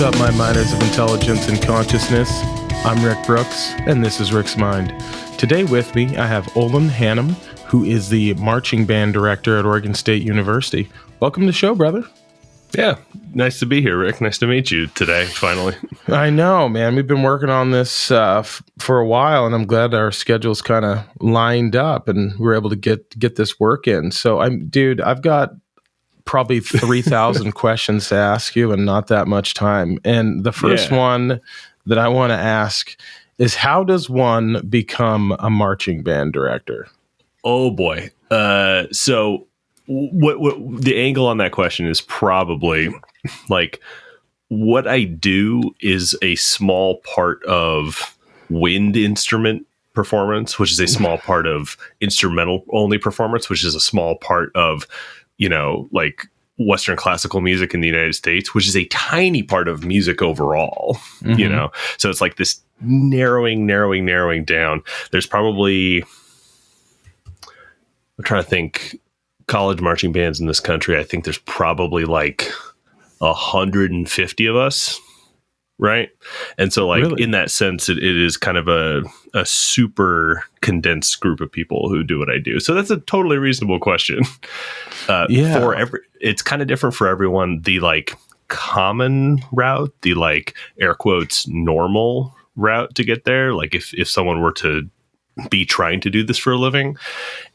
up, my miners of intelligence and consciousness? I'm Rick Brooks, and this is Rick's Mind. Today with me, I have Olin Hannum, who is the marching band director at Oregon State University. Welcome to the show, brother. Yeah, nice to be here, Rick. Nice to meet you today, finally. I know, man. We've been working on this for a while, and I'm glad our schedules kind of lined up, and we're able to get this work in. So, I've got probably 3,000 questions to ask you, and not that much time. And the first one that I want to ask is, how does one become a marching band director? Oh boy. So what the angle on that question is probably like, what I do is a small part of wind instrument performance, which is a small part of instrumental only performance, which is a small part of, like Western classical music in the United States, which is a tiny part of music overall, So it's like this narrowing down. There's probably, I'm trying to think, college marching bands in this country. I think there's probably like 150 of us. Right. And so really? In that sense, it is kind of a super condensed group of people who do what I do. So that's a totally reasonable question. It's kind of different for everyone. The like common route, the like air quotes normal route to get there. Like if someone were to be trying to do this for a living,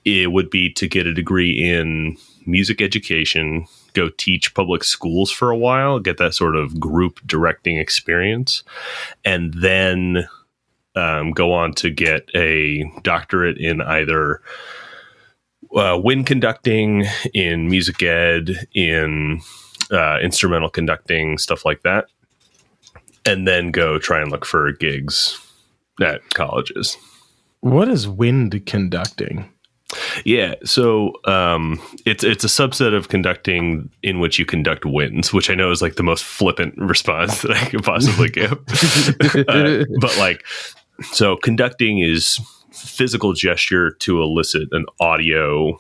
it would be to get a degree in music education, go teach public schools for a while, get that sort of group directing experience, and then go on to get a doctorate in either wind conducting, in music ed, in instrumental conducting, stuff like that, and then go try and look for gigs at colleges. What is wind conducting? Yeah, so it's a subset of conducting in which you conduct winds, which I know is like the most flippant response that I could possibly give. So conducting is physical gesture to elicit an audio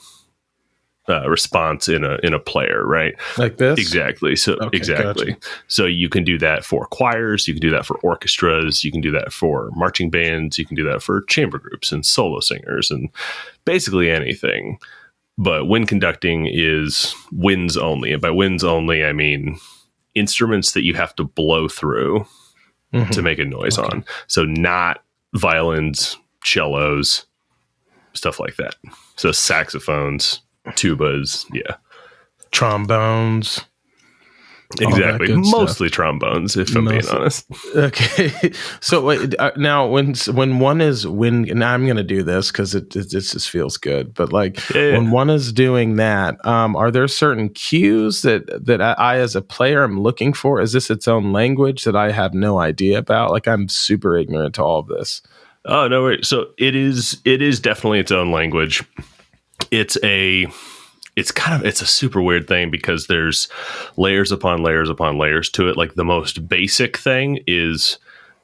response in a player, right? Like this? Exactly. So exactly. Gotcha. So you can do that for choirs, you can do that for orchestras, you can do that for marching bands, you can do that for chamber groups and solo singers and basically anything. But wind conducting is winds only. And by winds only, I mean instruments that you have to blow through to make a noise on. So not violins, cellos, stuff like that. So saxophones, tubas, trombones, exactly, mostly trombones, if I'm being honest. Okay, so wait, now when one is now I'm going to do this because it just feels good, but when one is doing that, are there certain cues that I as a player am looking for? Is this its own language that I have no idea about? Like, I'm super ignorant to all of this. Oh no, wait. So it is definitely its own language. It's a super weird thing because there's layers upon layers upon layers to it. Like, the most basic thing is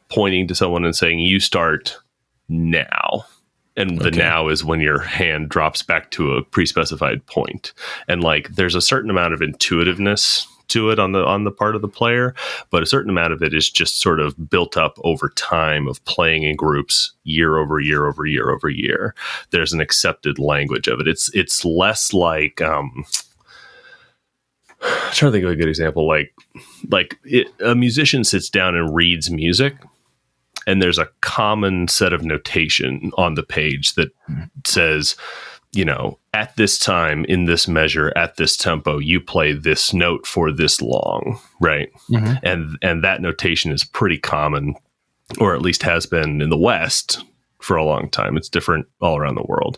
pointing to someone and saying, "You start now." And the now is when your hand drops back to a pre-specified point. And like, there's a certain amount of intuitiveness to it on the part of the player, but a certain amount of it is just sort of built up over time of playing in groups year over year over year over year. There's an accepted language of it. It's less like I'm trying to think of a good example. A musician sits down and reads music, and there's a common set of notation on the page that says, at this time, in this measure, at this tempo, you play this note for this long, right? Mm-hmm. And that notation is pretty common, or at least has been in the West for a long time. It's different all around the world.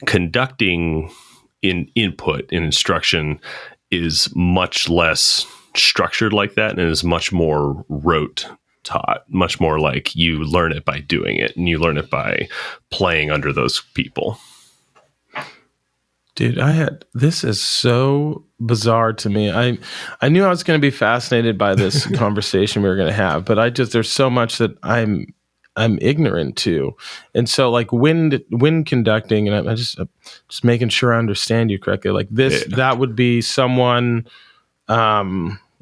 Conducting in input, in instruction, is much less structured like that, and is much more rote taught, much more like you learn it by doing it, and you learn it by playing under those people. Dude, this is so bizarre to me. I knew I was going to be fascinated by this conversation we were going to have, but there's so much that I'm ignorant to. And so like wind conducting, and I just making sure I understand you correctly. Like this, that would be someone,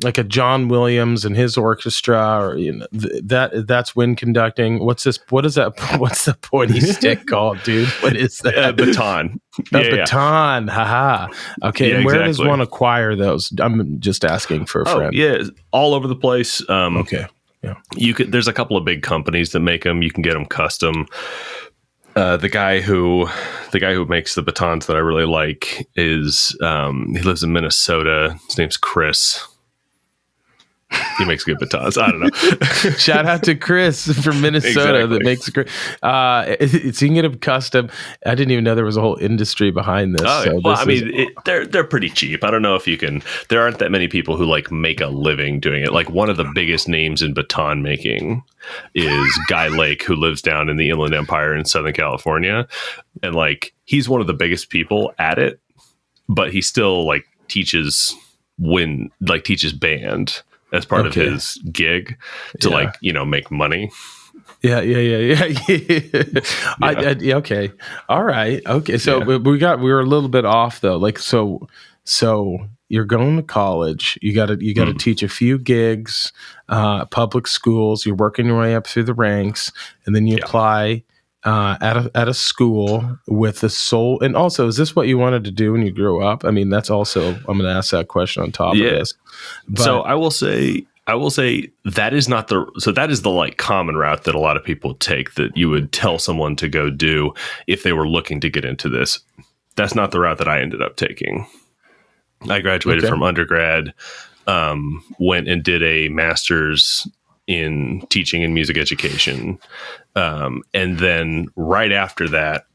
like a John Williams and his orchestra, or that's wind conducting. What's this? What is that? What's the pointy stick called, dude? What is that? Baton. A baton. Haha. Okay. Yeah, and where does exactly. one acquire those? I'm just asking for a friend. Yeah, all over the place. Okay. Yeah. There's a couple of big companies that make them. You can get them custom. The guy who makes the batons that I really like is he lives in Minnesota. His name's Chris. He makes good batons. I don't know. Shout out to Chris from Minnesota that makes great. So you can get them custom. I didn't even know there was a whole industry behind this. Oh, so well, I mean, they're pretty cheap. I don't know if you can. There aren't that many people who like make a living doing it. Like one of the biggest names in baton making is Guy Lake, who lives down in the Inland Empire in Southern California, and like he's one of the biggest people at it. But he still like teaches band as part of his gig to make money. Yeah. Okay. All right. Okay. So we were a little bit off though. Like, so you're going to college, you got to teach a few gigs, public schools, you're working your way up through the ranks, and then you apply at a school with the soul. And also, is this what you wanted to do when you grew up? I mean, that's also, I'm going to ask that question on top of this. But, so I will say that is that is the like common route that a lot of people take, that you would tell someone to go do if they were looking to get into this. That's not the route that I ended up taking. I graduated from undergrad, went and did a master's in teaching and music education. And then right after that,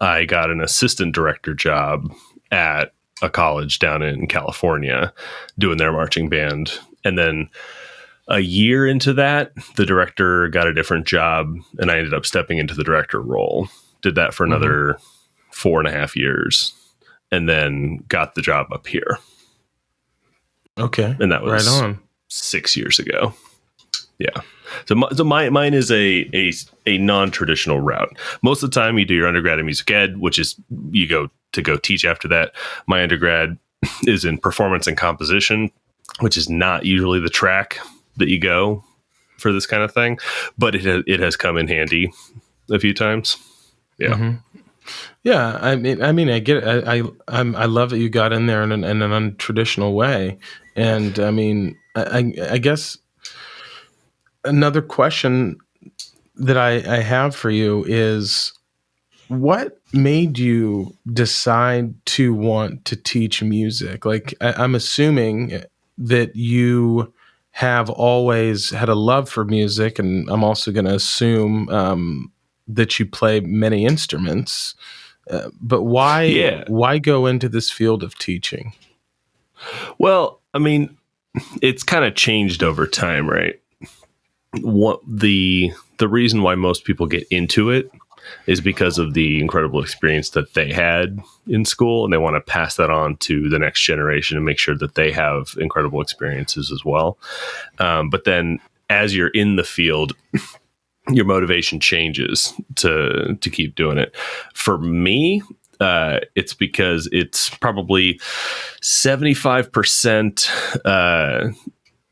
I got an assistant director job at a college down in California doing their marching band. And then a year into that, the director got a different job and I ended up stepping into the director role. Did that for another 4.5 years and then got the job up here. Okay. And that was right on 6 years ago. Yeah. So mine is a non-traditional route. Most of the time you do your undergrad in music ed, which is you go teach after that. My undergrad is in performance and composition, which is not usually the track that you go for this kind of thing, but it has come in handy a few times. Yeah. Mm-hmm. Yeah. I mean, I get it. I love that you got in there in an untraditional way. And I mean, I guess another question that I have for you is, what made you decide to want to teach music? Like, I'm assuming that you have always had a love for music, and I'm also going to assume that you play many instruments. But why go into this field of teaching? Well, I mean, it's kind of changed over time, right? What the reason why most people get into it is because of the incredible experience that they had in school, and they want to pass that on to the next generation and make sure that they have incredible experiences as well. But then as you're in the field, your motivation changes to keep doing it. For me, it's because it's probably 75%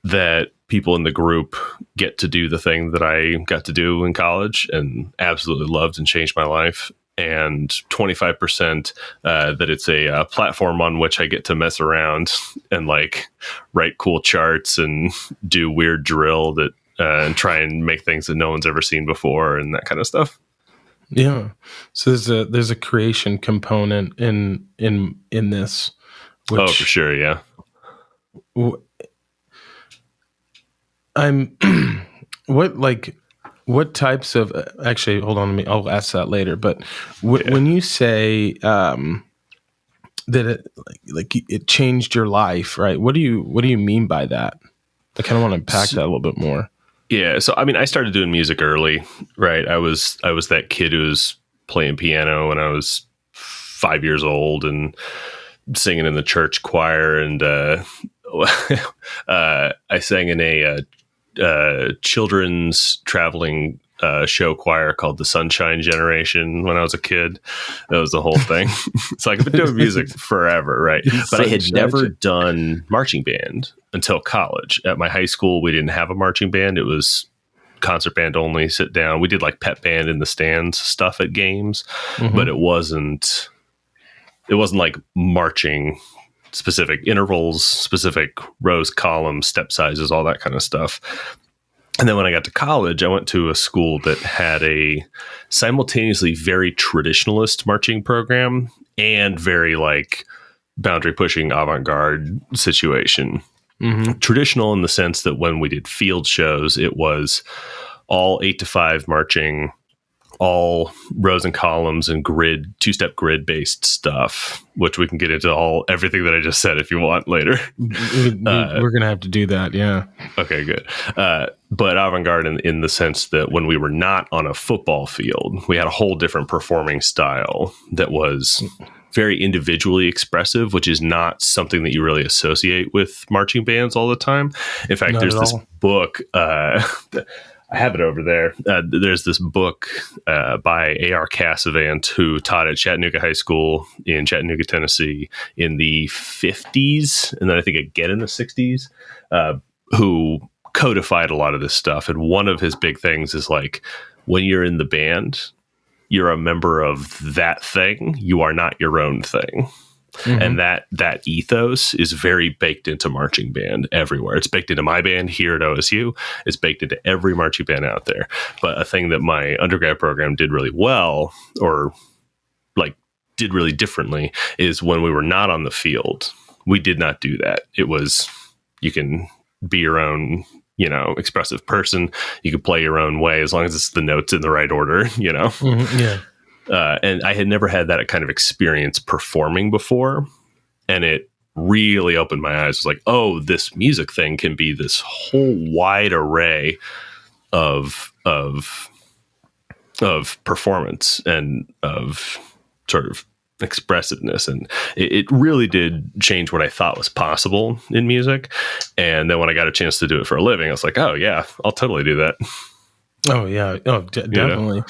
that people in the group get to do the thing that I got to do in college and absolutely loved and changed my life. And 25% that it's a platform on which I get to mess around and like write cool charts and do weird drill that and try and make things that no one's ever seen before and that kind of stuff. Yeah. So there's a creation component in this. Which, for sure. Yeah. What types of, actually, hold on, I'll ask that later. But when you say that it changed your life, right? What do you mean by that? I kind of want to unpack that a little bit more. Yeah. So, I mean, I started doing music early, right? I was that kid who was playing piano when I was 5 years old and singing in the church choir. And I sang in a children's traveling show choir called the Sunshine Generation when I was a kid. That was the whole thing. So I've been doing music forever, right? But I had never done marching band until college. At my high school, we didn't have a marching band. It was concert band only, sit down. We did like pep band in the stands stuff at games, but it wasn't like marching, specific intervals, specific rows, columns, step sizes, all that kind of stuff. And then when I got to college, I went to a school that had a simultaneously very traditionalist marching program and very like boundary pushing avant-garde situation. Traditional in the sense that when we did field shows, it was all 8-to-5 marching, all rows and columns and grid, 2-step grid based stuff, which we can get into everything that I just said if you want later. We're going to have to do that. Yeah. Okay, good. But avant-garde in the sense that when we were not on a football field, we had a whole different performing style that was very individually expressive, which is not something that you really associate with marching bands all the time. In fact, there's this book, I have it over there. There's this book by A.R. Cassavant, who taught at Chattanooga High School in Chattanooga, Tennessee in the 50s, and then I think again in the 60s, who codified a lot of this stuff. And one of his big things is like, when you're in the band, you're a member of that thing. You are not your own thing. And that ethos is very baked into marching band everywhere. It's baked into my band here at OSU. It's baked into every marching band out there. But a thing that my undergrad program did really well, or like did really differently, is when we were not on the field, we did not do that. It was, you can be your own, expressive person. You can play your own way as long as it's the notes in the right order, Yeah. And I had never had that kind of experience performing before. And it really opened my eyes. It was like, oh, this music thing can be this whole wide array of performance and of sort of expressiveness. And it really did change what I thought was possible in music. And then when I got a chance to do it for a living, I was like, oh yeah, I'll totally do that. Oh yeah. Oh, definitely.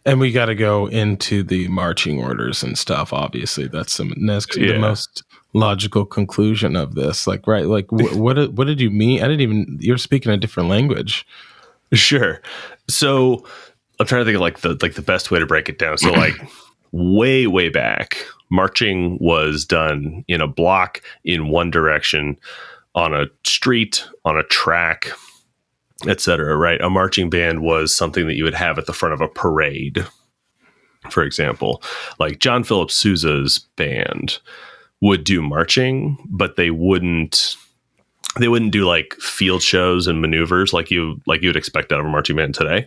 And we got to go into the marching orders and stuff. Obviously, that's the most logical conclusion of this. Like, right? Like, what did you mean? You're speaking a different language. Sure. So I'm trying to think of the best way to break it down. So like way back, marching was done in a block in one direction, on a street, on a track, etc. Right? A marching band was something that you would have at the front of a parade, for example. Like John Philip Sousa's band would do marching, but they wouldn't do like field shows and maneuvers like you would expect out of a marching band today.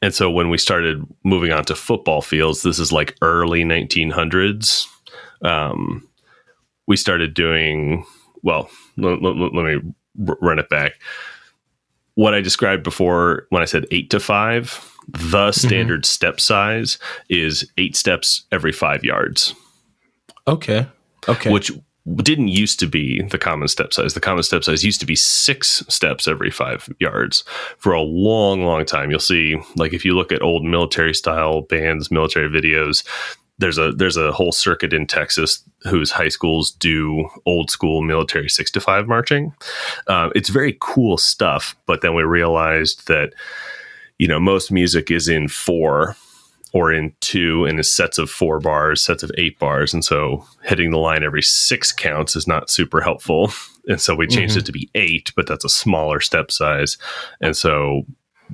And so when we started moving on to football fields, this is like early 1900s. We started doing, well, let me run it back. What I described before when I said 8-to-5, the standard step size is 8 steps every 5 yards. Okay. Which didn't used to be the common step size. The common step size used to be 6 steps every 5 yards for a long time. You'll see, like, if you look at old military style bands, military videos, there's a whole circuit in Texas whose high schools do old school military 6-to-5 marching. It's very cool stuff. But then we realized that, most music is in 4 or in 2 in sets of 4 bars, sets of 8 bars. And so hitting the line every 6 counts is not super helpful. And so we changed it to be 8, but that's a smaller step size. And so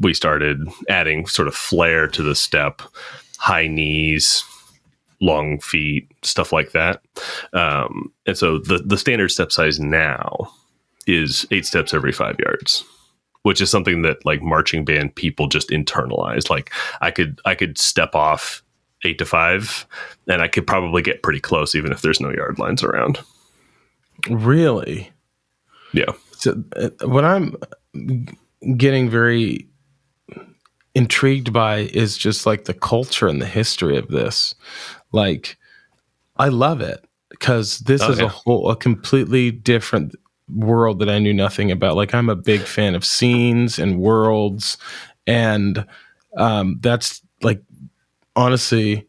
we started adding sort of flair to the step, high knees, long feet, stuff like that. And so the standard step size now is 8 steps every 5 yards, which is something that like marching band people just internalize. Like I could step off 8-to-5 and I could probably get pretty close even if there's no yard lines around. Really? Yeah. So what I'm getting very intrigued by is just like the culture and the history of this. Like, I love it because this is a completely different world that I knew nothing about. Like, I'm a big fan of scenes and worlds, and that's like honestly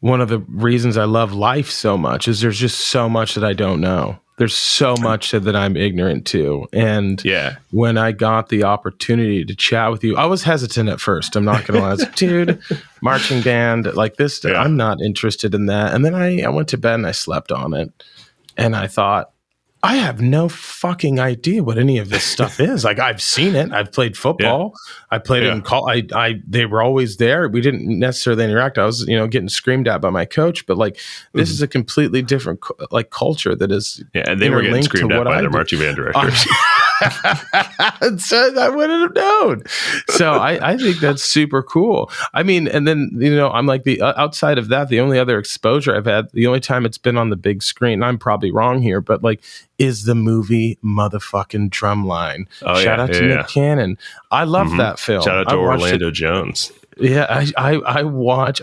one of the reasons I love life so much is there's just so much that I don't know. There's so much that I'm ignorant to. And when I got the opportunity to chat with you, I was hesitant at first. I'm not going to lie. I was like, dude, marching band like this, I'm not interested in that. And then I went to bed and I slept on it. And I thought, I have no fucking idea what any of this stuff is. Like, I've seen it. I've played football. I played it in college. They were always there. We didn't necessarily interact. I was, getting screamed at by my coach, but like, this is a completely different like culture that is. Yeah, and they were getting screamed at by their marching band directors. So I wouldn't have known. So I think that's super cool. I mean, and then, I'm like the outside of that, the only other exposure I've had, the only time it's been on the big screen, I'm probably wrong here, but like, is the movie motherfucking Drumline. Shout out to Nick Cannon. I love that film. Shout out to Orlando Jones. Yeah, I watch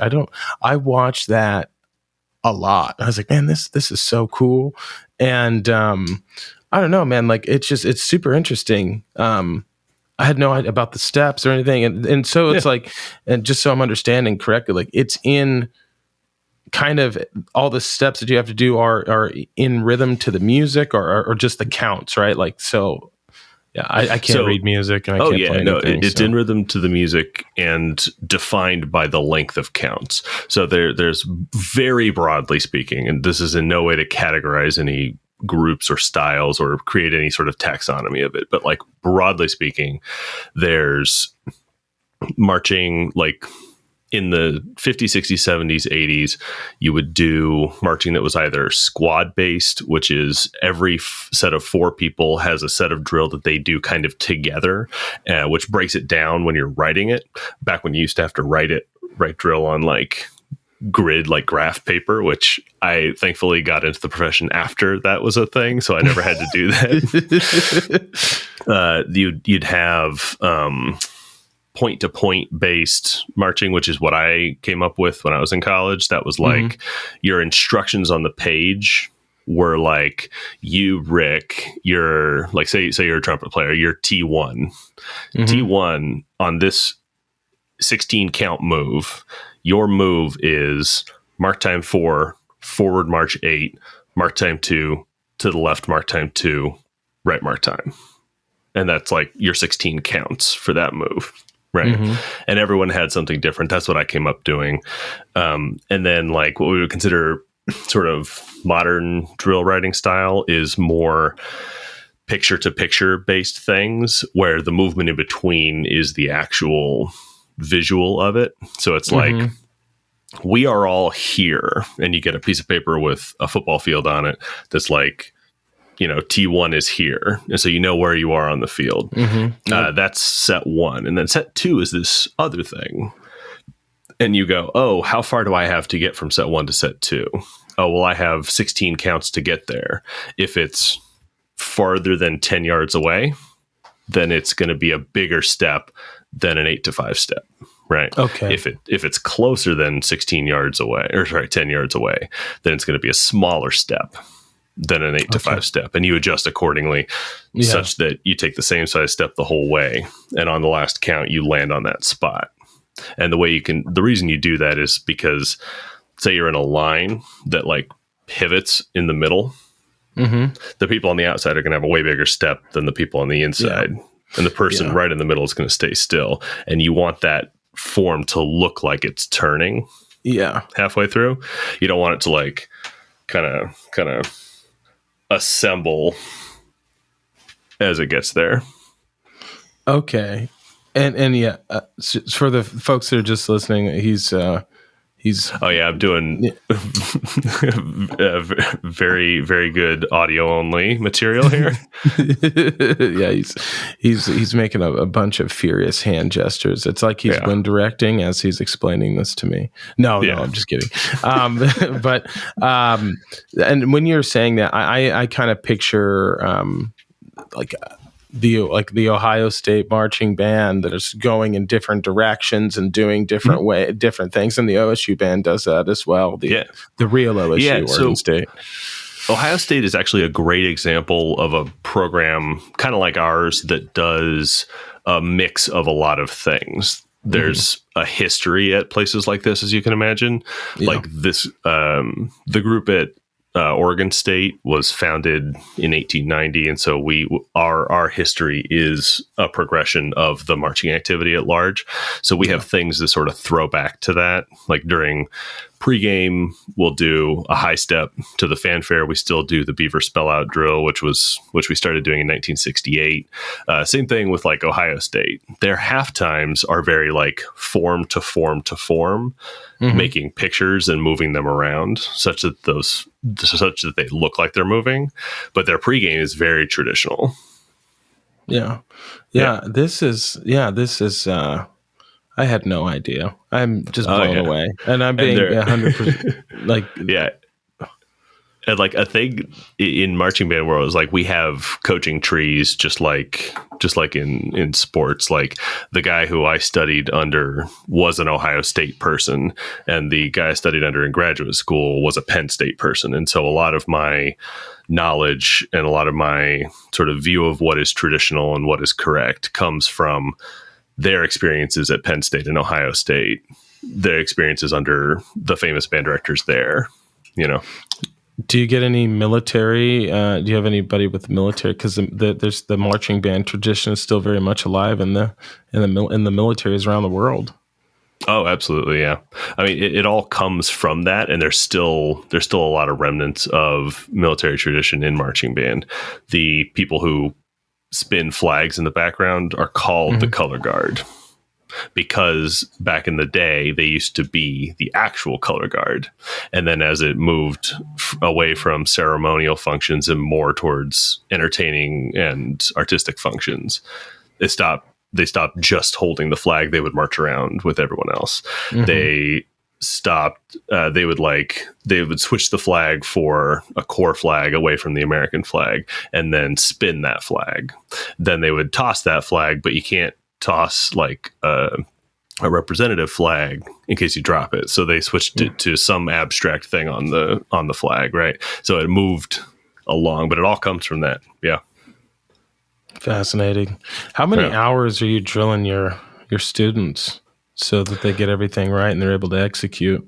that a lot. I was like, man, this is so cool. And I don't know, man. Like, it's super interesting. I had no idea about the steps or anything, and so it's like, and just so I'm understanding correctly, like it's in kind of all the steps that you have to do are in rhythm to the music, or just the counts, right? Like, so yeah, I can't read music, and I can't play anything. It's in rhythm to the music and defined by the length of counts. So there's very broadly speaking, and this is in no way to categorize any groups or styles or create any sort of taxonomy of it, but like broadly speaking, there's marching. Like in the 50s, 60s, 70s, 80s, you would do marching that was either squad based, which is every set of 4 people has a set of drill that they do kind of together, which breaks it down when you're writing it. Back when you used to have to write drill on like grid, like graph paper, which I thankfully got into the profession after that was a thing, so I never had to do that. You'd have point to point based marching, which is what I came up with when I was in college. That was like your instructions on the page were like, you, Rick, you're like, say you're a trumpet player, you're T1. T1 on this 16 count move. Your move is mark time 4, forward march 8, mark time 2, to the left mark time 2, right mark time. And that's like your 16 counts for that move, right? And everyone had something different. That's what I came up doing. And then like what we would consider sort of modern drill writing style is more picture to picture based things, where the movement in between is the actual visual of it. So it's like, we are all here, and you get a piece of paper with a football field on it that's like, T1 is here, and so you know where you are on the field. That's set 1, and then set 2 is this other thing, and you go, oh, how far do I have to get from set 1 to set 2? Oh, well, I have 16 counts to get there. If it's farther than 10 yards away, then it's going to be a bigger step than an 8 to 5 step, right? Okay. If it's closer than 16 yards away, 10 yards away, then it's going to be a smaller step than an 8 to 5 step, and you adjust accordingly, such that you take the same size step the whole way, and on the last count you land on that spot. And the reason you do that is because, say you're in a line that like pivots in the middle, the people on the outside are going to have a way bigger step than the people on the inside. And the person right in the middle is going to stay still. And you want that form to look like it's turning halfway through. You don't want it to like kind of assemble as it gets there. Okay. And for the folks that are just listening, he's I'm doing very, very good audio only material here. He's making a bunch of furious hand gestures. It's like he's wind directing as he's explaining this to me. No, I'm just kidding. But and when you're saying that, I kind of picture the Ohio State marching band that is going in different directions and doing different things, and the OSU band does that as well. The real OSU, Oregon State. Ohio State is actually a great example of a program kind of like ours that does a mix of a lot of things. There's a history at places like this, as you can imagine. Like this, the group at Oregon State was founded in 1890, and so our history is a progression of the marching activity at large. So we have things that sort of throw back to that. Like during pregame, we'll do a high step to the fanfare. We still do the Beaver spell out drill, which we started doing in 1968. Same thing with like Ohio State. Their half times are very like form to form to form, making pictures and moving them around such that they look like they're moving. But their pregame is very traditional. Yeah. This is I had no idea. I'm just blown away, and I'm being 100% like And like a thing in marching band world is like we have coaching trees just like in sports. Like the guy who I studied under was an Ohio State person, and the guy I studied under in graduate school was a Penn State person. And so a lot of my knowledge and a lot of my sort of view of what is traditional and what is correct comes from their experiences at Penn State and Ohio State, their experiences under the famous band directors there, you know. Do you get any military? Do you have anybody with the military? Because there's the marching band tradition is still very much alive in the militaries around the world. Oh, absolutely, yeah. I mean, it all comes from that, and there's still a lot of remnants of military tradition in marching band. The people who spin flags in the background are called the color guard, because back in the day they used to be the actual color guard, and then as it moved away from ceremonial functions and more towards entertaining and artistic functions, they stopped just holding the flag. They would march around with everyone else. They stopped. They would switch the flag for a core flag away from the American flag, and then spin that flag. Then they would toss that flag, but you can't toss like a representative flag in case you drop it. So they switched it to some abstract thing on the flag, right? So it moved along, but it all comes from that. Yeah. Fascinating. How many hours are you drilling your students so that they get everything right and they're able to execute?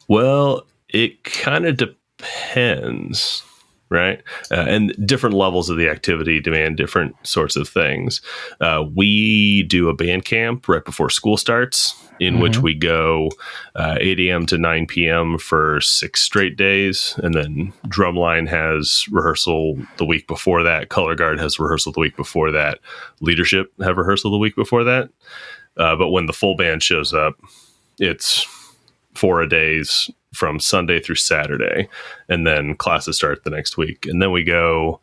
Well, it kind of depends, right? And different levels of the activity demand different sorts of things. We do a band camp right before school starts, in which we go 8 a.m. to 9 p.m. for 6 straight days. And then drumline has rehearsal the week before that. Color guard has rehearsal the week before that. Leadership have rehearsal the week before that. But when the full band shows up, it's 4 days from Sunday through Saturday, and then classes start the next week. And then we go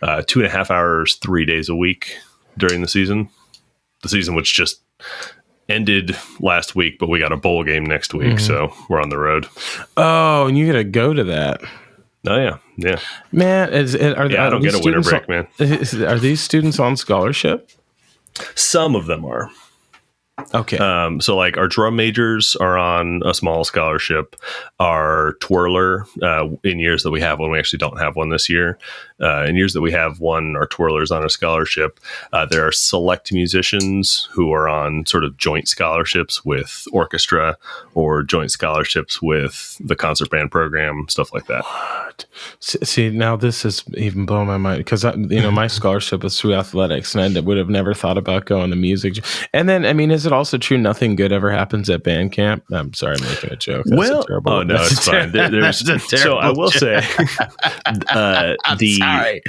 2.5 hours, 3 days a week during the season. The season which just ended last week, but we got a bowl game next week, so we're on the road. Oh, and you got to go to that. Oh, yeah. Man, I don't get a winter break, man. Are these students on scholarship? Some of them are. Okay. So like our drum majors are on a small scholarship. Our twirler, in years that we have one, we actually don't have one this year. In years that we have one, our twirler's on a scholarship. There are select musicians who are on sort of joint scholarships with orchestra or joint scholarships with the concert band program, stuff like that. What? See, now this is even blowing my mind, because my scholarship was through athletics, and I would have never thought about going to music. And then, I mean, is it also true nothing good ever happens at band camp? I'm sorry, I'm making a joke. That's terrible. Oh no, it's fine. So I will say, sorry.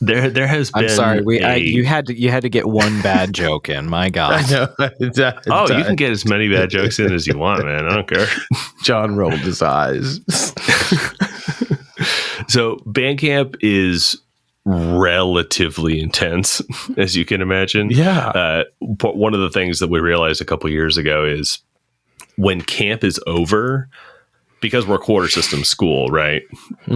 There has been. I'm sorry. You had to get one bad joke in. My God. I know. You can get as many bad jokes in as you want, man. I don't care. John rolled his eyes. So band camp is relatively intense, as you can imagine. Yeah. But one of the things that we realized a couple of years ago is when camp is over, because we're a quarter system school, right?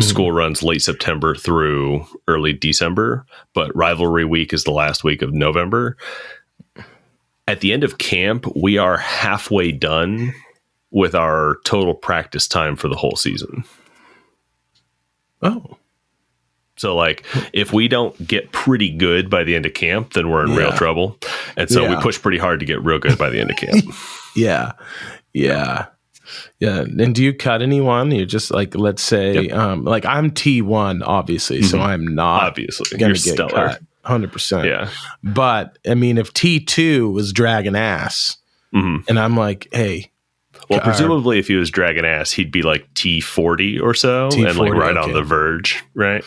School runs late September through early December, but rivalry week is the last week of November. At the end of camp, we are halfway done with our total practice time for the whole season. Oh. So, like, if we don't get pretty good by the end of camp, then we're in real trouble. And so we push pretty hard to get real good by the end of camp. Yeah. Yeah. And do you cut anyone? You're just like, let's say, like I'm T1, obviously, so I'm not obviously going you're to get stellar. cut 100%. Yeah. But I mean, if T2 was dragging ass and I'm like, hey, well, presumably if he was dragging ass, he'd be like T40 or so T40, and like right on the verge, right?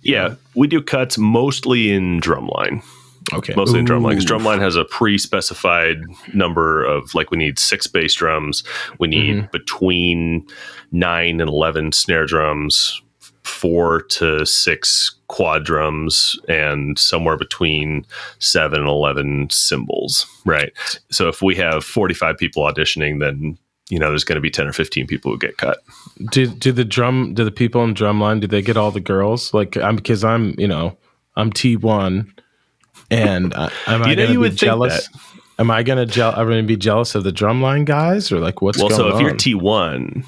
Yeah. We do cuts mostly in drumline. Okay. Mostly in drumline. Because drumline has a pre-specified number of, like, we need 6 bass drums. We need between 9 and 11 snare drums, 4 to 6 quad drums, and somewhere between 7 and 11 cymbals, right? So if we have 45 people auditioning, then, there's going to be 10 or 15 people who get cut. Do the people in drumline, do they get all the girls? Like, I'm T1. And am I going to be jealous? Am I going to be jealous of the drumline guys, or like what's going on? Well, so if you're T1,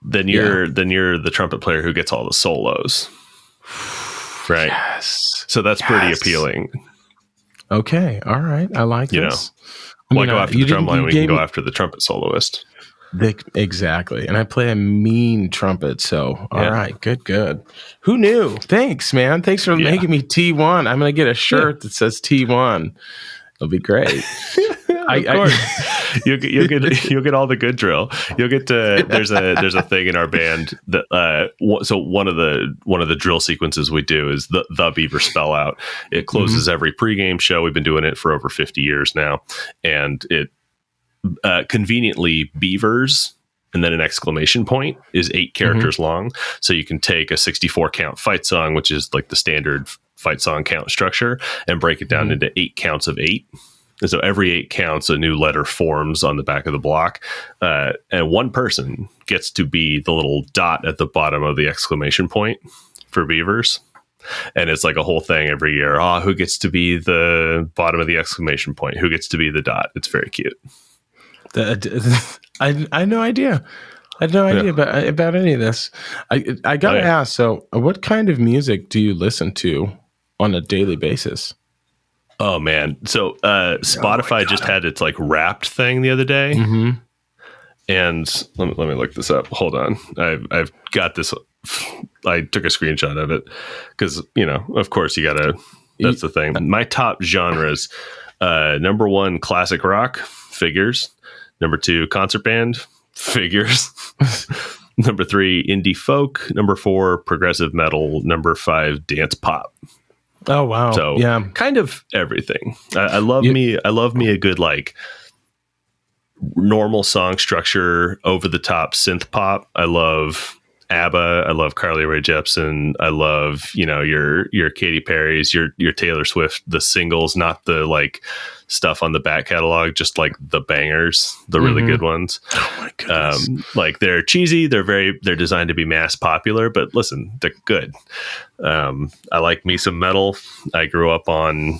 then you're the trumpet player who gets all the solos, right? Yes. So that's pretty appealing. Okay, all right, I like this. Why go after the drumline when you can go after the trumpet soloist? Exactly, and I play a mean trumpet, so all right, good. Who knew? Thanks, man. Thanks for making me T1. I'm gonna get a shirt that says T1. It'll be great. Of course, you'll get all the good drill. You'll get to there's a thing in our band that so one of the drill sequences we do is the Beaver spell out. It closes every pregame show. We've been doing it for over 50 years now, and it. Conveniently, beavers and then an exclamation point is 8 characters long. So you can take a 64 count fight song, which is like the standard fight song count structure, and break it down into 8 counts of 8. And so every 8 counts, a new letter forms on the back of the block. And one person gets to be the little dot at the bottom of the exclamation point for beavers. And it's like a whole thing every year. Who gets to be the bottom of the exclamation point? Who gets to be the dot? It's very cute. I had no idea. I had no idea about any of this. I gotta ask. So, what kind of music do you listen to on a daily basis? Oh man! So Spotify just had its like Wrapped thing the other day, and let me look this up. Hold on, I've got this. I took a screenshot of it because of course you gotta. That's the thing. My top genres: number 1, classic rock, figures. Number 2, concert band, figures. Number 3, indie folk. Number 4, progressive metal. Number 5, dance pop. Oh wow! So kind of everything. I love me a good like normal song structure, over the top synth pop. I love ABBA. I love Carly Rae Jepsen. I love your Katy Perry's, your Taylor Swift, the singles, not the like stuff on the back catalog, just like the bangers, the really good ones. Oh my goodness. Like they're cheesy, they're designed to be mass popular, but listen, they're good. I like me some metal. I grew up on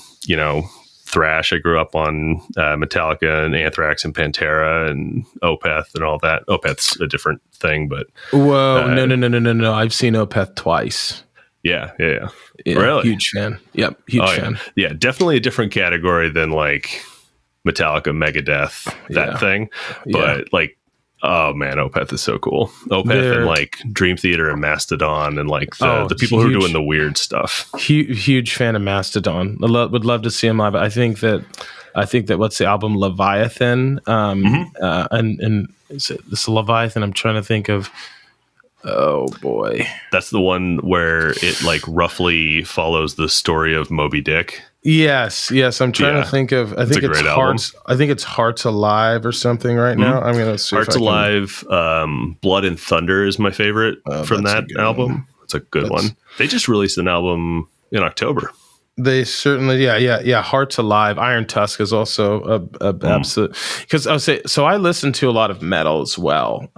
thrash. I grew up on Metallica and Anthrax and Pantera and Opeth and all that. Opeth's a different thing, but whoa, no! I've seen Opeth twice. Yeah. Really? Huge fan. Yep, huge fan. Yeah, definitely a different category than like Metallica, Megadeth, that thing. But like, oh man, Opeth is so cool. Opeth and like Dream Theater and Mastodon and like the people who are doing the weird stuff. Huge fan of Mastodon. Would love to see him live. I think that what's the album Leviathan? And this Leviathan. I'm trying to think of. Oh boy, that's the one where it like roughly follows the story of Moby Dick. Yes. I'm trying to think of. I think it's Hearts. I think it's Hearts Alive or something right now. I'm gonna see Hearts Alive. Blood and Thunder is my favorite from that album. It's a good one. They just released an album in October. They certainly, yeah. Hearts Alive. Iron Tusk is also a absolute. Because I'll say so. I listen to a lot of metal as well.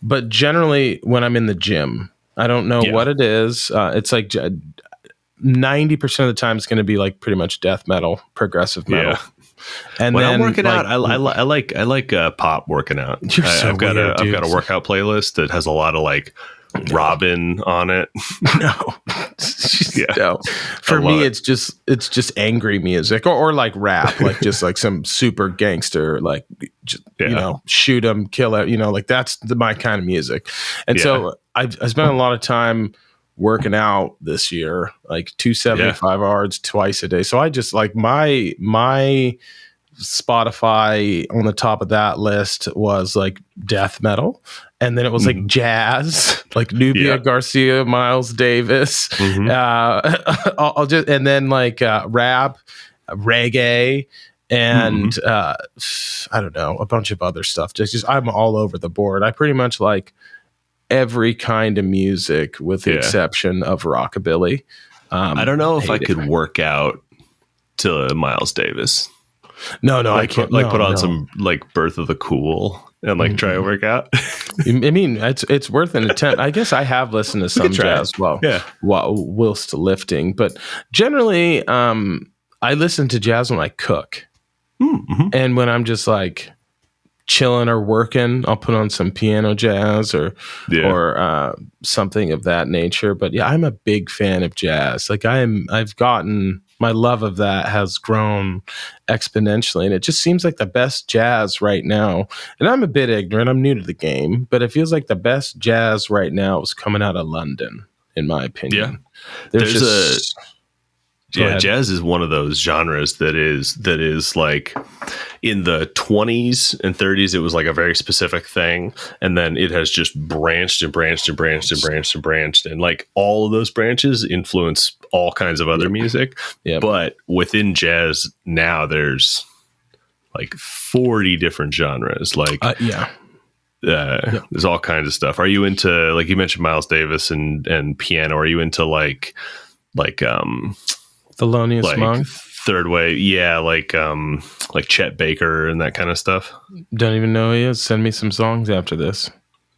But generally, when I'm in the gym, I don't know what it is. It's like 90% of the time, it's going to be like pretty much death metal, progressive metal. Yeah. And when then, I'm working out, I like pop working out. I've got a workout playlist that has a lot of like Robin on it. No. Yeah. No. For me, it's just angry music or like rap, like just like some super gangster, like just, shoot 'em, kill it, like that's my kind of music. And so I spent a lot of time working out this year, like 275 hours twice a day. So I just like my Spotify on the top of that list was like death metal, and then it was like jazz, like Nubia Garcia, Miles Davis, I'll just, and then like rap, reggae, and I don't know, a bunch of other stuff. Just I'm all over the board. I pretty much like every kind of music with the exception of rockabilly. I don't know if I could work out to Miles Davis. No, I like, can't. Put on some like Birth of the Cool and like try to work out. I mean, it's worth an attempt. I guess I have listened to some jazz whilst lifting, but generally, I listen to jazz when I cook, and when I'm just like chilling or working, I'll put on some piano jazz or something of that nature. But yeah, I'm a big fan of jazz. Like I've gotten. My love of that has grown exponentially, and it just seems like the best jazz right now. And I'm a bit ignorant; I'm new to the game, but it feels like the best jazz right now is coming out of London, in my opinion. Yeah, jazz is one of those genres that is like in the 20s and 30s. It was like a very specific thing, and then it has just branched and branched and branched and branched and branched, and like all of those branches influence all kinds of other music. But within jazz now, there's like 40 different genres. Like there's all kinds of stuff. Are you into, like you mentioned, Miles Davis and piano? Are you into like Thelonious Monk, third wave, like Chet Baker and that kind of stuff? Don't even know who he is. Send me some songs after this.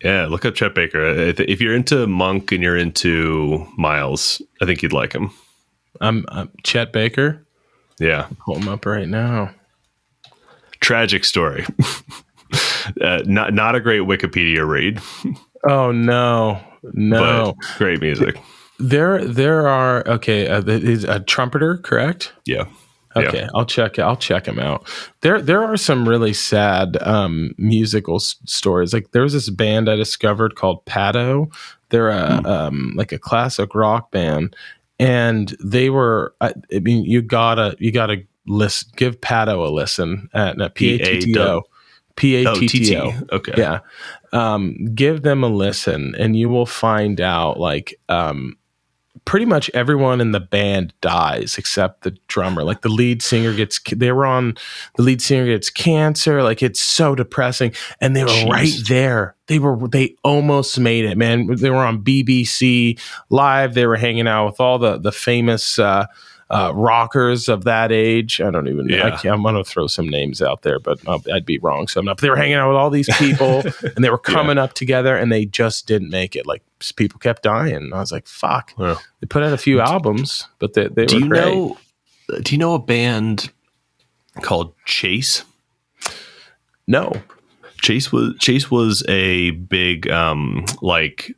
Yeah, look up Chet Baker. If you're into Monk and you're into Miles, I think you'd like him. I'm Chet Baker. Yeah, pull him up right now. Tragic story. Not a great Wikipedia read. Oh no! But great music. There are he's a trumpeter, correct? Yeah. Okay, I'll check him out. There are some really sad musical stories. Like there was this band I discovered called Pato. They're like a classic rock band, and they were. I mean, you gotta listen. Give Pato a listen at PATTO. PATTO. Okay. Yeah. Give them a listen, and you will find out like pretty much everyone in the band dies except the drummer. Like the lead singer gets cancer. Like it's so depressing. And they were right there. They almost made it, man. They were on BBC Live. They were hanging out with all the famous rockers of that age. I don't even know. I'm going to throw some names out there, but I'd be wrong. So they were hanging out with all these people and they were coming up together, and they just didn't make it. Like people kept dying. And I was like, fuck. Yeah. They put out a few albums, but they were great. Do you know a band called Chase? No. Chase was a big like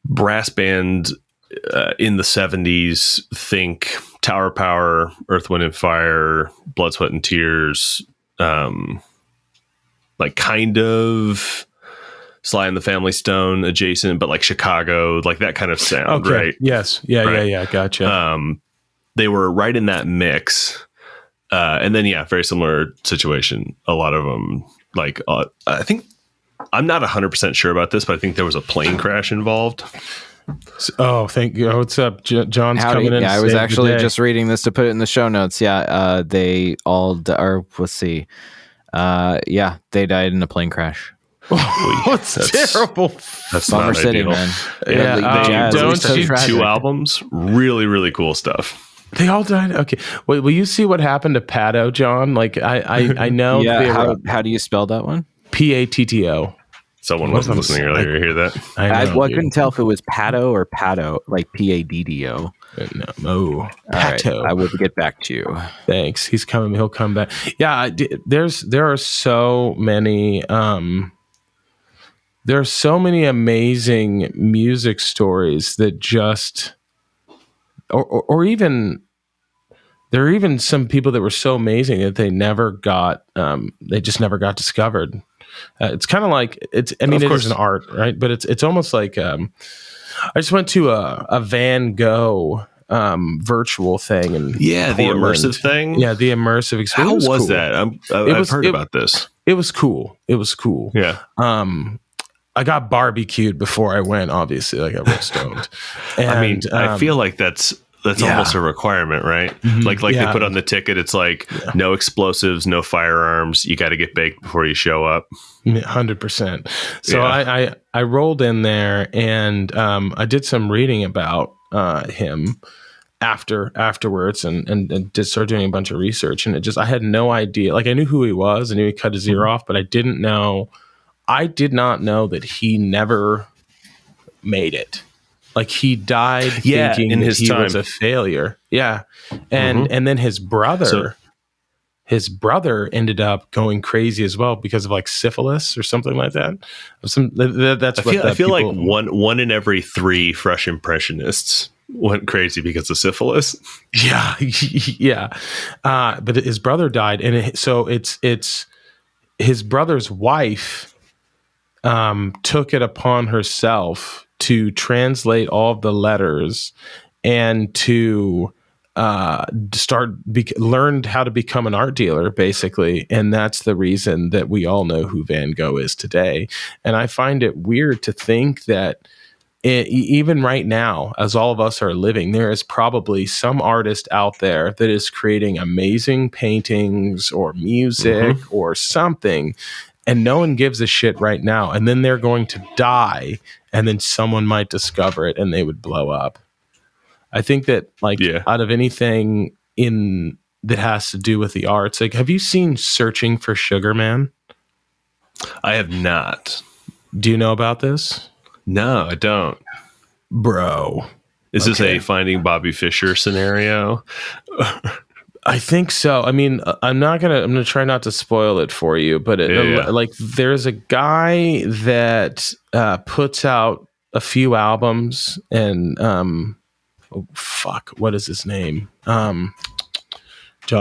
brass band in the 70s. Think Tower Power, Earth, Wind and Fire, Blood, Sweat and Tears, like kind of Sly and the Family Stone adjacent, but like Chicago, like that kind of sound, right? Yes. Yeah. Gotcha. They were right in that mix. And then, very similar situation. A lot of them, like, I think, I'm not 100% sure about this, but I think there was a plane crash involved. Oh, thank you. What's up? John's coming in. Yeah, I was actually just reading this to put it in the show notes. Yeah, they all, let's see. They died in a plane crash. That's terrible. That's Bummer City, man. Yeah, don't see 2 albums. Really, really cool stuff. They all died. Okay, wait. Will you see what happened to Pato, John? Like I know. Yeah. How do you spell that one? PATTO. Someone wasn't listening earlier. You hear that? I couldn't tell if it was Pato or Pato, like PADDO. No, Pato. Right, I will get back to you. Thanks. He's coming. He'll come back. Yeah, there are so many there are so many amazing music stories that just, or even, there are even some people that were so amazing that they just never got discovered. It's kind of like, I mean, it is an art, right? But it's almost like, I just went to a Van Gogh virtual thing, and the immersive thing. Yeah, the immersive experience. How was that? I've heard about this. It was cool. Yeah. I got barbecued before I went. Obviously, like I was stoned. And, I mean, I feel like that's almost a requirement, right? Mm-hmm. Like they put on the ticket, it's like no explosives, no firearms. You got to get baked before you show up. 100%. So I rolled in there, and I did some reading about him afterwards, and did start doing a bunch of research. And I had no idea. Like I knew who he was. I knew he cut his ear off, but I did not know that he never made it. Like he died thinking that he was a failure. Yeah. And then his brother ended up going crazy as well because of like syphilis or something like that. I feel like one in every 3 fresh impressionists went crazy because of syphilis. Yeah. Yeah. But his brother died. And so it's his brother's wife took it upon herself to translate all of the letters and to learned how to become an art dealer, basically. And that's the reason that we all know who Van Gogh is today. And I find it weird to think that even right now, as all of us are living, there is probably some artist out there that is creating amazing paintings or music or something, and no one gives a shit right now. And then they're going to die, and then someone might discover it and they would blow up. I think that out of anything that has to do with the arts, like, have you seen Searching for Sugar Man? I have not. Do you know about this? No, I don't. Bro. Is this a Finding Bobby Fischer scenario? I think so. I mean, I'm going to try not to spoil it for you, but like there's a guy that puts out a few albums, and what is his name? John,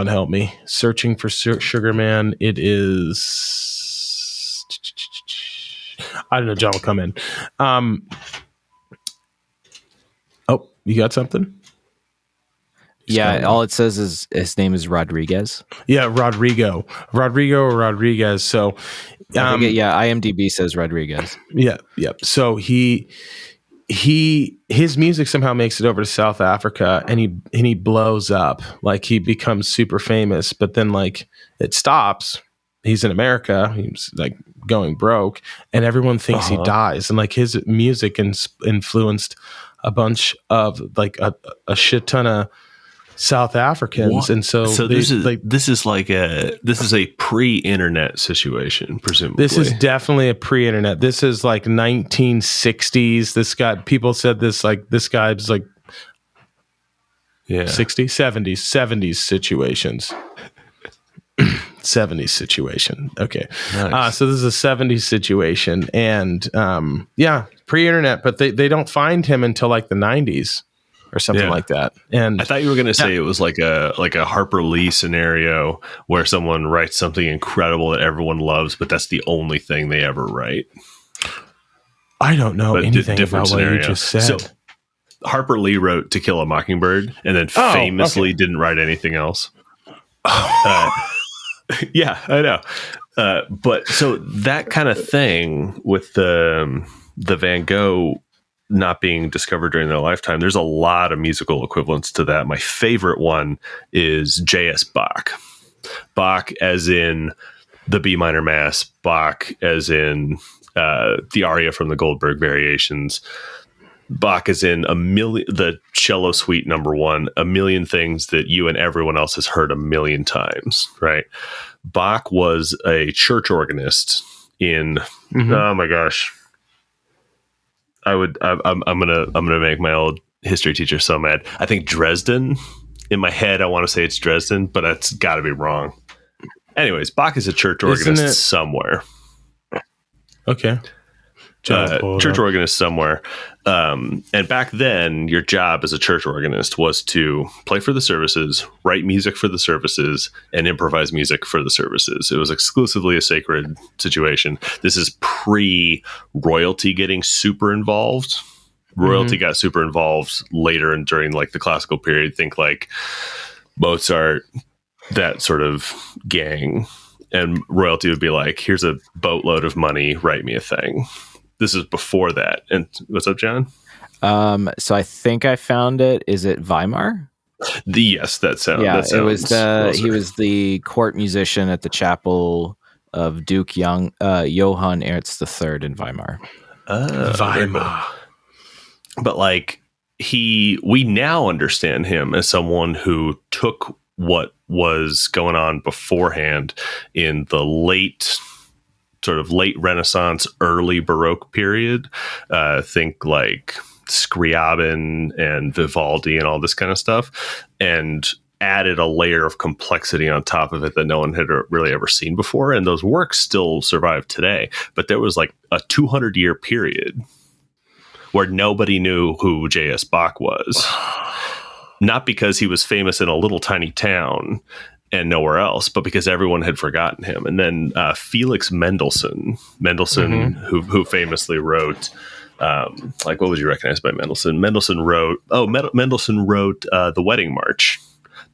help me. Searching for Sugar Man. It is, I don't know. John will come in. You got something? All it says is his name is Rodriguez. Yeah, Rodrigo or Rodriguez. So, IMDb says Rodriguez. Yeah. So his music somehow makes it over to South Africa, and he blows up. Like he becomes super famous, but then like it stops. He's in America. He's like going broke, and everyone thinks he dies. And like his music influenced a bunch of like a shit ton of South Africans. What? And so this is a pre-internet situation, presumably. This is definitely a pre-internet. This is like 1960s. People said this guy's like 60s, 70s situations. 70s situation. Okay. Nice. So this is a 70s situation, and pre-internet, but they don't find him until like the 90s or something like that. And I thought you were going to say it was like a Harper Lee scenario where someone writes something incredible that everyone loves, but that's the only thing they ever write. I don't know anything about scenario. What you just said. So Harper Lee wrote To Kill a Mockingbird, and then famously didn't write anything else. Yeah, I know. But so that kind of thing with the Van Gogh not being discovered during their lifetime, there's a lot of musical equivalents to that. My favorite one is J.S. Bach. Bach as in the B minor Mass, Bach as in the aria from the Goldberg Variations, Bach as in the cello suite number 1, a million things that you and everyone else has heard a million times, right? Bach was a church organist in, oh my gosh. I'm gonna make my old history teacher so mad. I think Dresden. In my head, I want to say it's Dresden, but that's got to be wrong. Anyways, Bach is a church organist somewhere. Okay. church organist somewhere. And back then, your job as a church organist was to play for the services, write music for the services, and improvise music for the services. It was exclusively a sacred situation. This is pre-royalty getting super involved. Royalty got super involved later and during like the classical period. Think like Mozart, that sort of gang. And royalty would be like, here's a boatload of money, write me a thing. This is before that. And what's up, John? So I think I found it. Is it Weimar? Yes, that sounds. Yeah, that sounds it was he was the court musician at the chapel of Duke Johann Ernst III in Weimar. Weimar. But like we now understand him as someone who took what was going on beforehand in the late Renaissance, early Baroque period. Think like Scriabin and Vivaldi and all this kind of stuff, and added a layer of complexity on top of it that no one had really ever seen before. And those works still survive today. But there was like a 200-year period where nobody knew who J.S. Bach was. Not because he was famous in a little tiny town and nowhere else, but because everyone had forgotten him. And then Felix Mendelssohn, who famously wrote, like, what would you recognize by Mendelssohn? Mendelssohn wrote The Wedding March.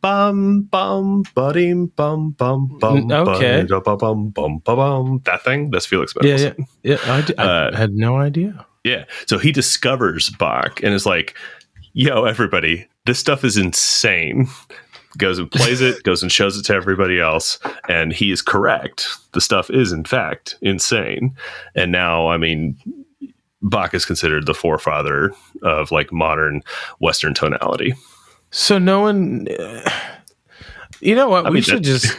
Bum bum budding bum bum bum. Okay. Bum bum bum. That thing. That's Felix Mendelssohn. Yeah. I had no idea. Yeah. So he discovers Bach and is like, "Yo, everybody, this stuff is insane." Goes and plays it, goes and shows it to everybody else, and he is correct. The stuff is, in fact, insane. And now, I mean, Bach is considered the forefather of like modern Western tonality. So no one, you know what? We should just,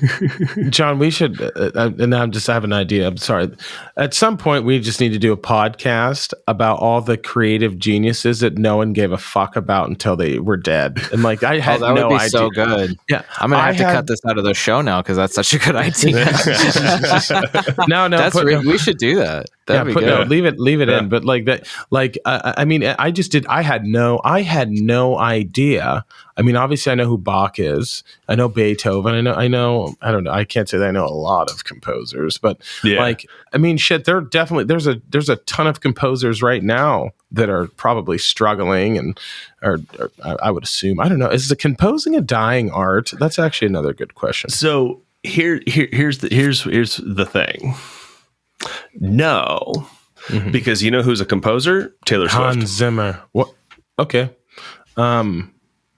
John. We should, and I have an idea. I'm sorry. At some point, we just need to do a podcast about all the creative geniuses that no one gave a fuck about until they were dead. And like, I had that no would be idea. so good. Yeah, I'm gonna have to cut this out of the show now because that's such a good idea. No, we should do that. That'd be good. No, leave it in. But like that, like I mean, I just did. I had no idea. I mean, obviously, I know who Bach is. I know Beethoven. I know. I don't know. I can't say that I know a lot of composers, but like, I mean, shit. There definitely there's a ton of composers right now that are probably struggling, and or I would assume. I don't know. Is the composing a dying art? That's actually another good question. So here's the thing. No, because you know who's a composer? Taylor Swift. Hans Zimmer. What? Okay.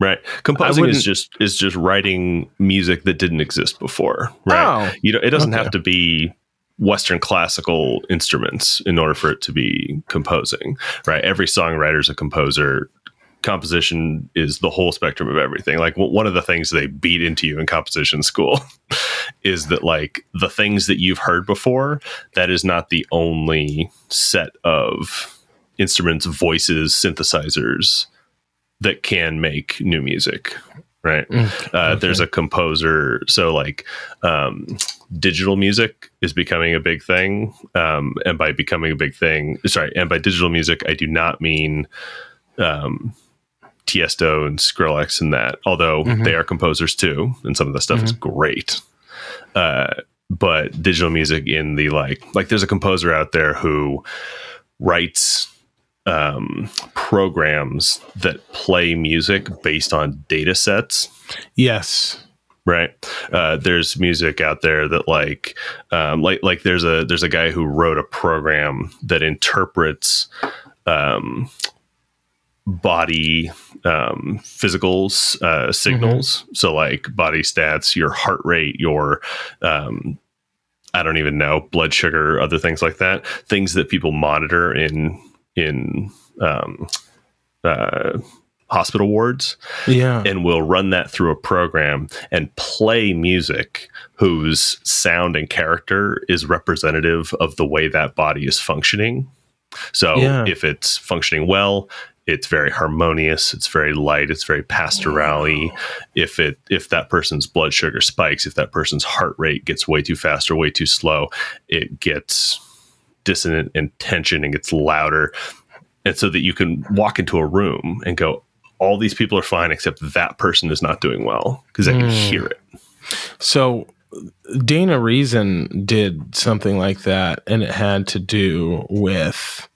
Right. Composing is just writing music that didn't exist before. Right. Oh, it doesn't have to be Western classical instruments in order for it to be composing. Right. Every songwriter is a composer. Composition is the whole spectrum of everything. Like one of the things they beat into you in composition school is that like the things that you've heard before, that is not the only set of instruments, voices, synthesizers that can make new music. Right. Okay. There's a composer. So like digital music is becoming a big thing. And by becoming a big thing, and by digital music, I do not mean Tiesto and Skrillex and that, although they are composers too, and some of the stuff is great. But digital music in the like there's a composer out there who writes programs that play music based on data sets. Yes. Right. There's music out there that like there's a guy who wrote a program that interprets body physical signals. So like body stats, your heart rate, your I don't even know, blood sugar, other things like that, things that people monitor in hospital wards. Yeah. And we'll run that through a program and play music whose sound and character is representative of the way that body is functioning. So if it's functioning well, it's very harmonious, it's very light, it's very pastoral-y. If that person's blood sugar spikes, if that person's heart rate gets way too fast or way too slow, it gets dissonant and tension and gets louder. And so that you can walk into a room and go, all these people are fine except that person is not doing well, because I can hear it. So Dana Reason did something like that, and it had to do with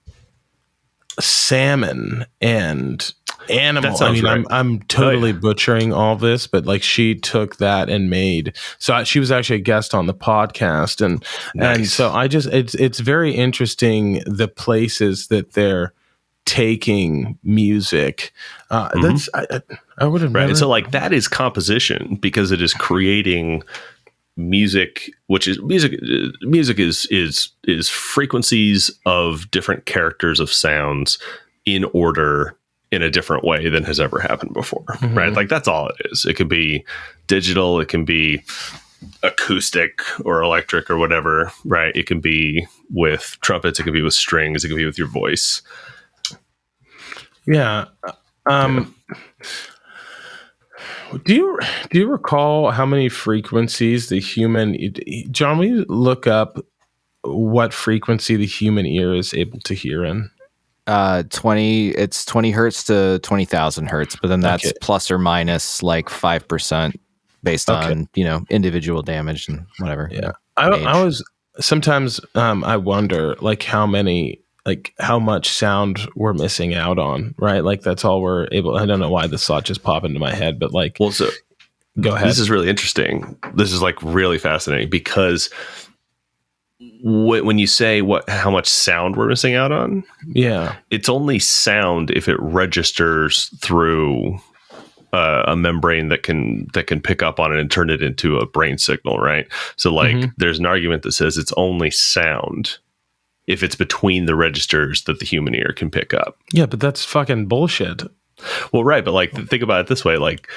salmon and animal. I mean, right. I'm totally butchering all this, but like she took that and made. So she was actually a guest on the podcast, and so I just it's very interesting the places that they're taking music. That's I would have right. never. And so like that is composition, because it is creating music, which is music is frequencies of different characters of sounds in order in a different way than has ever happened before. Right. Like that's all it is. It can be digital, it can be acoustic or electric or whatever, right? It can be with trumpets, it can be with strings, it can be with your voice. Yeah. Do you recall how many frequencies the human, John, will you look up what frequency the human ear is able to hear in? 20 hertz to 20,000 hertz, but then that's plus or minus like 5% based on, individual damage and whatever. Yeah. I was sometimes, I wonder like how much sound we're missing out on, right? Like that's all we're able. I don't know why this thought just popped into my head, but like, well, so go ahead. This is really interesting. This is like really fascinating, because when you say how much sound we're missing out on, it's only sound if it registers through a membrane that can pick up on it and turn it into a brain signal, right? So like there's an argument that says it's only sound if it's between the registers that the human ear can pick up. Yeah, but that's fucking bullshit. Well, right, but like think about it this way, like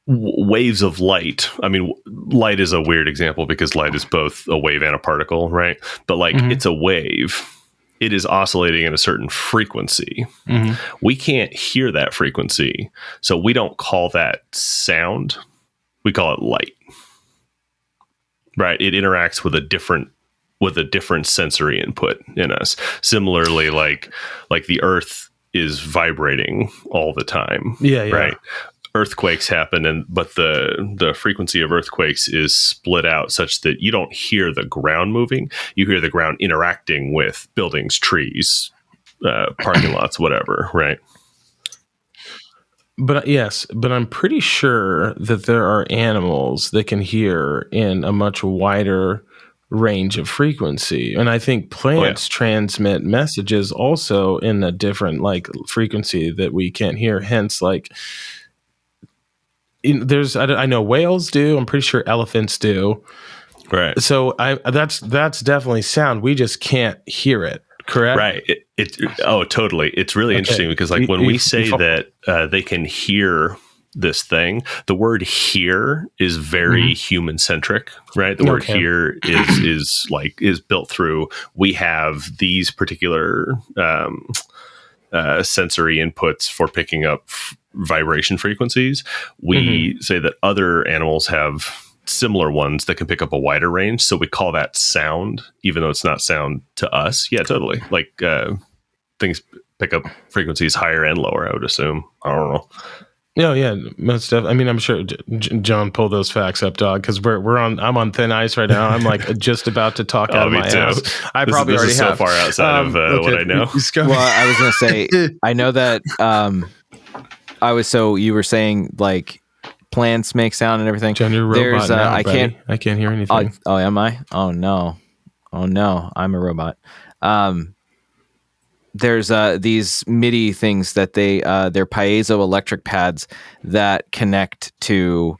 waves of light. I mean, light is a weird example because light is both a wave and a particle, right? But like it's a wave. It is oscillating at a certain frequency. We can't hear that frequency, so we don't call that sound. We call it light. Right? It interacts with a different sensory input in us. Similarly, like the earth is vibrating all the time. Yeah. Right. Earthquakes happen, but the frequency of earthquakes is split out such that you don't hear the ground moving. You hear the ground interacting with buildings, trees, parking lots, whatever. Right. But I'm pretty sure that there are animals that can hear in a much wider range of frequency, and I think plants transmit messages also in a different like frequency that we can't hear. Hence, like I know whales do. I'm pretty sure elephants do. Right. So that's definitely sound. We just can't hear it. Correct. Right. Totally. It's really interesting because like when we say that they can hear this thing, the word hear is very human centric, right? The word hear is built through, we have these particular sensory inputs for picking up vibration frequencies. We say that other animals have similar ones that can pick up a wider range, so we call that sound, even though it's not sound to us. Yeah, totally. Like things pick up frequencies higher and lower, I would assume. I don't know. Yeah, most stuff. I mean, I'm sure John pulled those facts up, dog, because I'm on thin ice right now. I'm like just about to talk out of my ass. I probably already have. So far outside of what I know. Well, I was gonna say, I know that. You were saying like plants make sound and everything. John, you're a robot now, I can't hear anything. Am I? Oh no, I'm a robot. There's these MIDI things that they're piezoelectric pads that connect to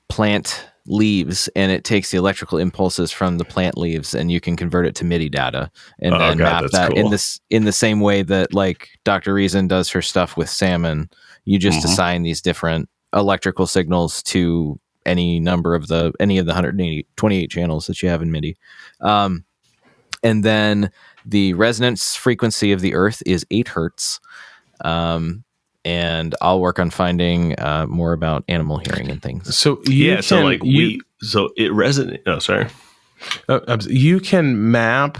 plant leaves, and it takes the electrical impulses from the plant leaves, and you can convert it to MIDI data and then map that cool. in the same way that like Dr. Reason does her stuff with salmon. You just assign these different electrical signals to any of the 128 channels that you have in MIDI. And then the resonance frequency of the earth is 8 hertz. And I'll work on finding more about animal hearing and things. So it resonates. Oh, sorry. You can map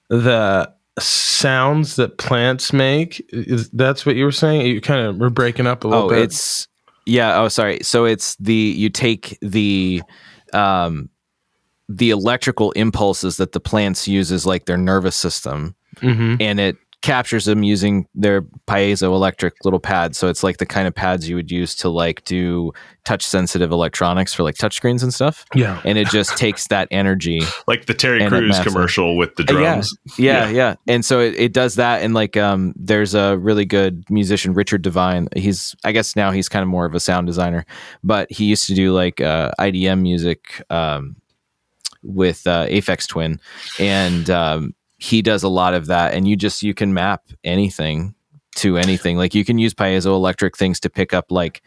the sounds that plants make. That's what you were saying? You kind of were breaking up a little bit. Sorry. So it's you take the electrical impulses that the plants use as like their nervous system, and it captures them using their piezoelectric little pads. So it's like the kind of pads you would use to like do touch sensitive electronics for like touchscreens and stuff. Yeah. And it just takes that energy. Like the Terry Crews commercial with the drums. Yeah. And so it does that. And like, there's a really good musician, Richard Devine. I guess now he's kind of more of a sound designer, but he used to do like IDM music with Aphex Twin. And he does a lot of that, and you can map anything to anything. Like you can use piezoelectric things to pick up like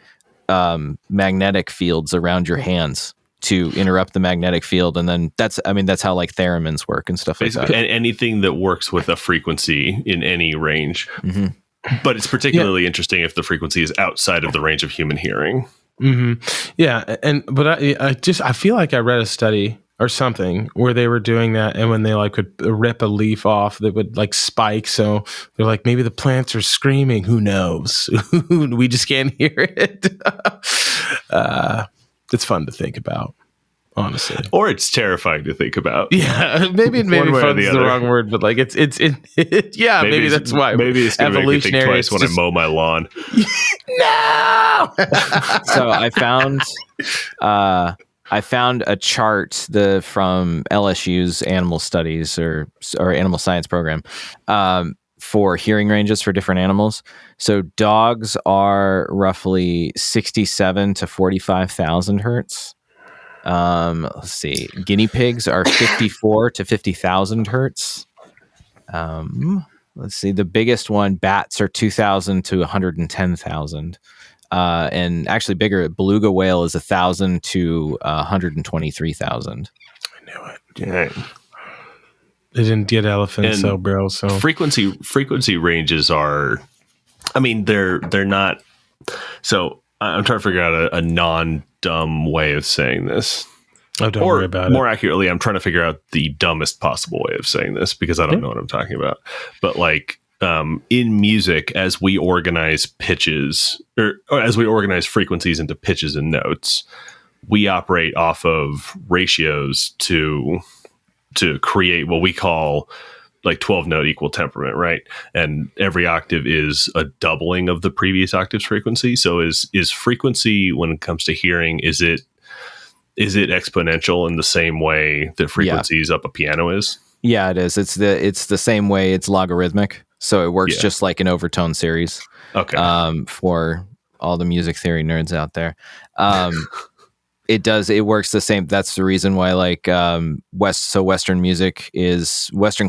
magnetic fields around your hands to interrupt the magnetic field, and then that's how like theremins work and stuff basically, like that. And anything that works with a frequency in any range. But it's particularly interesting if the frequency is outside of the range of human hearing. Yeah, but I feel like I read a study or something where they were doing that, and when they like would rip a leaf off, they would like spike. So they're like, maybe the plants are screaming. Who knows? We just can't hear it. It's fun to think about, honestly. Or it's terrifying to think about. Yeah, maybe fun is the wrong word, but like yeah, maybe that's why. Maybe it's going to make me think twice when I mow my lawn. No. So I found a chart from LSU's animal studies or animal science program for hearing ranges for different animals. So dogs are roughly 67 to 45,000 hertz. Let's see. Guinea pigs are 54 to 50,000 hertz. Let's see. The biggest one, bats, are 2,000 to 110,000. And actually bigger, beluga whale is 1,000 to 123,000. I knew it. Yeah. They didn't get elephants, bro. So frequency ranges are, I mean, they're not. So I'm trying to figure out a non-dumb way of saying this. Oh, don't worry about it. More accurately, I'm trying to figure out the dumbest possible way of saying this because I don't know what I'm talking about. But like, in music, as we organize pitches or as we organize frequencies into pitches and notes, we operate off of ratios to create what we call like 12-note equal temperament, right? And every octave is a doubling of the previous octave's frequency. So is frequency, when it comes to hearing, is it exponential in the same way that frequencies up a piano is? Yeah, it is. It's the same way. It's logarithmic. So it works just like an overtone series. Okay. For all the music theory nerds out there. It works the same. That's the reason why like Western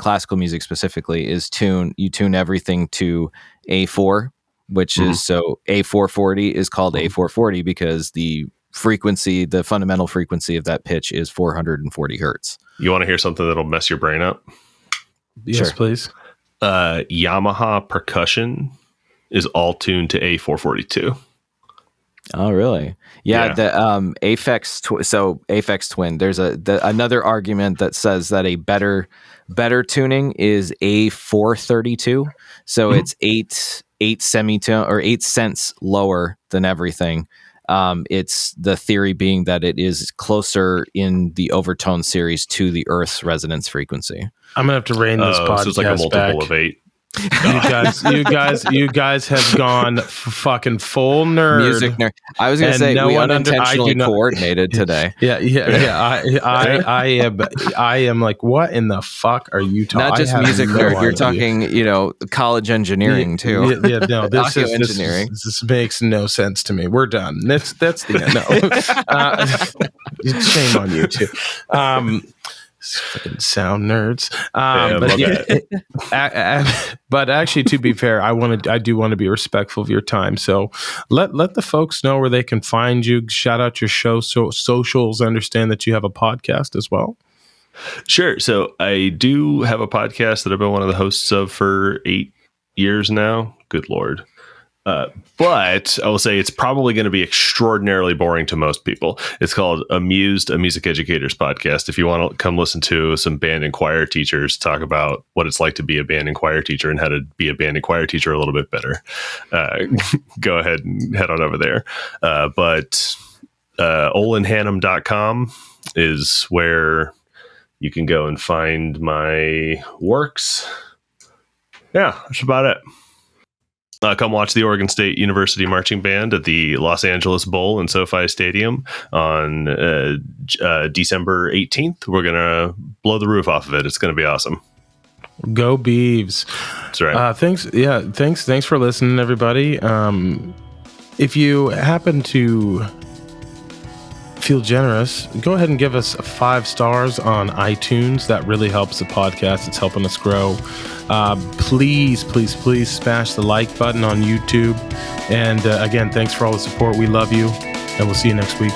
classical music specifically you tune everything to A4, which is so A440 is called A440 because the fundamental frequency of that pitch is 440 hertz. You want to hear something that'll mess your brain up? Yes, sure. Please. Yamaha percussion is all tuned to A442. Oh, really? Yeah. The Aphex Twin. There's another argument that says that a better tuning is A432. So it's eight semitone or 8 cents lower than everything. It's the theory being that it is closer in the overtone series to the Earth's resonance frequency. I'm gonna have to rein this podcast so it's like a multiple of 8. You guys have gone fucking full nerd. Music nerd. I was gonna say we unintentionally coordinated today. Yeah. I am like, what in the fuck are you talking? Not just music nerd. You're talking, college engineering too. Yeah. No, this is engineering. This makes no sense to me. We're done. That's the end. No, shame on you too. Fucking sound nerds. But actually, to be fair, I do want to be respectful of your time. So let the folks know where they can find you. Shout out your show, socials. Understand that you have a podcast as well. Sure. So I do have a podcast that I've been one of the hosts of for 8 years now. Good Lord. But I will say it's probably going to be extraordinarily boring to most people. It's called Amused, a Music Educators Podcast. If you want to come listen to some band and choir teachers talk about what it's like to be a band and choir teacher and how to be a band and choir teacher a little bit better, go ahead and head on over there. But olinhannum.com is where you can go and find my works. Yeah, that's about it. Come watch the Oregon State University Marching Band at the Los Angeles Bowl in SoFi Stadium on December 18th. We're going to blow the roof off of it. It's going to be awesome. Go Beavs. That's right. Thanks for listening, everybody. If you happen to feel generous, go ahead and give us 5 stars on iTunes. That really helps the podcast. It's helping us grow. Please smash the like button on YouTube. And again, thanks for all the support. We love you, and we'll see you next week.